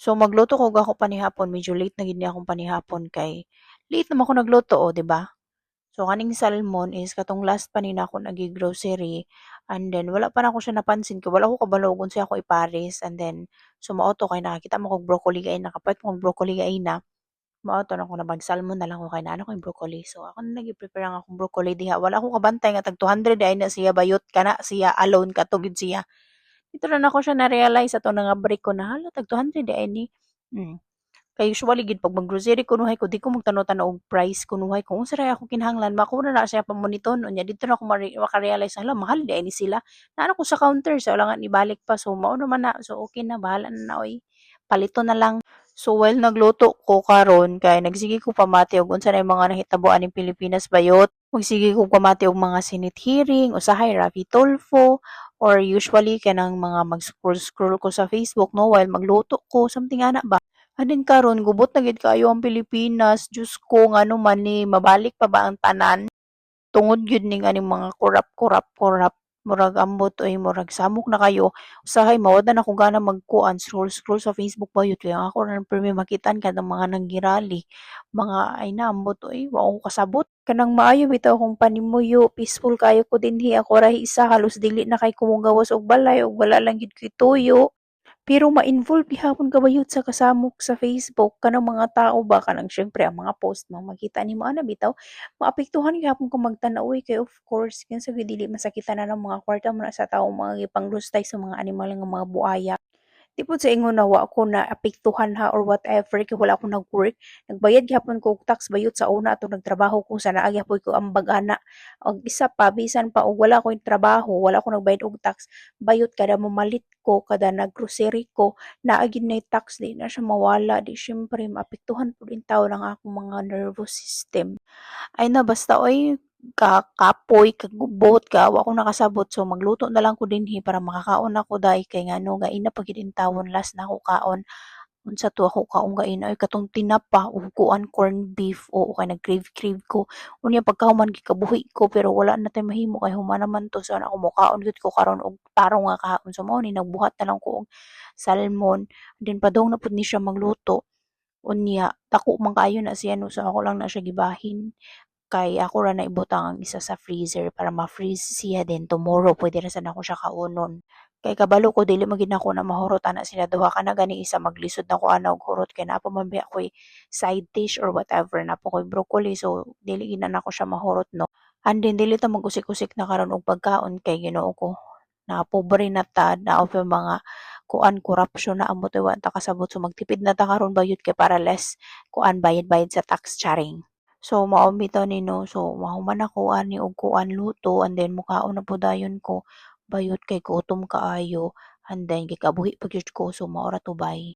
So magluto ko ako panihapon, medyo late na gid ni akong panihapon kay late naman ako nagluto, oh, 'di ba? So kaning salmon is katong last pa ni na ako nagi-grocery and then wala pa na ako siya napansin kay wala ko kabalo kung siya ako ipares and then sumauto kay nakakita mo kog broccoli kay nakapait mo kog broccoli kay na mauto na ko na mag-salmon na lang ko kay naano ko yung broccoli. So ako na nagi-prepare ang akong broccoli diha. Wala ko kabantay nga tag 200 ay na siya bayot kana siya alone katugid siya. Dito na nako siya na-realize ato na nga break ko na hala tag 200 ay ni. Hmm. Kay usually gid pag mag-grocery kunuhay ko di ko magtanaw-tanaw og price kunuhay ko unsa ra ako kinahanglan makuna na siya pamoniton unya dito na ako maka-realize hala mahal di ay ni sila. Naano ko sa counter sa wala nga ibalik pa so mao naman na so okay na bahala na na oy. Palito na lang. So while nagluto ko karon kay nagsige ko pamati og unsa na yung mga nahitaboan ning Pilipinas bayot. Magsige ko pamati og mga sinit hearing usahay Rafi Tulfo or usually kanang mga mag-scroll-scroll ko sa Facebook no while magluto ko something ana ba. Anin karon gubot na gid kaayo ang Pilipinas. Diyos ko ngano man ni mabalik pa ba ang tanan? Tungod gyud ning aning mga kurap murag ambot oy murag samok na kayo usahay mawad na ako gana magkuan scroll sa Facebook ba yun kaya ako ra permi makitaan kadang mga nanggirali mga ay na ambot oy wa ko kasabot kanang maayo bitaw akong panimuyo peaceful kayo ko dinhi ako ra isa halos dili na kay kumugawas og balay og wala lang gid koy tuyo. Pero ma-involve gihapon ka bayud sa kasamok sa Facebook kanang mga tao ba kanang syempre ang mga post mo makita nimo ana bitaw maapektuhan gihapon kung magtan-aw kay of course kinsa gyud dili masakitan na ng mga kwarta mo na sa tawo mga gipanglustay sa mga animal nga mga buaya. Di pod sa ingon na wa ako naapektuhan ha or whatever kay wala akong nag-work. Nagbayad gyapon ko og tax bayot sa una atong nagtrabaho ko sa naa gyapon ko ang bag-ana. Og isa pa bisan pa og wala ko trabaho, wala ko nagbayad og tax, bayot kada mamalit ko, kada naggrocery ko, naa gyud nay tax di na siya mawala. Di syempre maapektuhan pud in tawo ang akong mga nervous system. Ay na basta oy kapoy, kagubot, kaawa akong nakasabot so magluto na lang ko dinhi para makakaon ako dahi kay ngano gaina pa gid intawon last na ako kaon. Unsa to ako kaon gaina ay katong tinapa ug kuan corned beef o kay nag-crave ko. Unya pagkahuman gikabuhi ko pero wala na tay mahimo kay human naman to so ako mokaon gud ko karon og tarong nga kahapon so mao ni nagbuhat na lang ko og salmon. Then padong na pud ni siya magluto. Unya dako man kaayo na siya no so ako lang na siya gibahin kay ako ra naibutang ang isa sa freezer para ma-freeze siya then tomorrow pwede ra sad ako siya kaunon. Kay kabalo ko dili man gid nako na mahurot ana sila duha kana gani isa maglisod na ko ana og hurot kay naa pa man biya ako'y side dish or whatever na po ko'y broccoli so dili gid na nako siya mahurot no. And then dili ta magusik-usik na karon og pagkaon kay Ginoo ko. Na pobre na ta na of mga kuan korupsyon na amo wa ta kasabot so magtipid na ta karon bayud kay para less kuan bayad-bayad sa tax charing. So mao bitaw ni no, so mahuman ako ani og kuan luto and then mukaon na pud dayon ko bayot kay gutom kaayo and then gikabuhi pa gyud ko so mao ra to bye.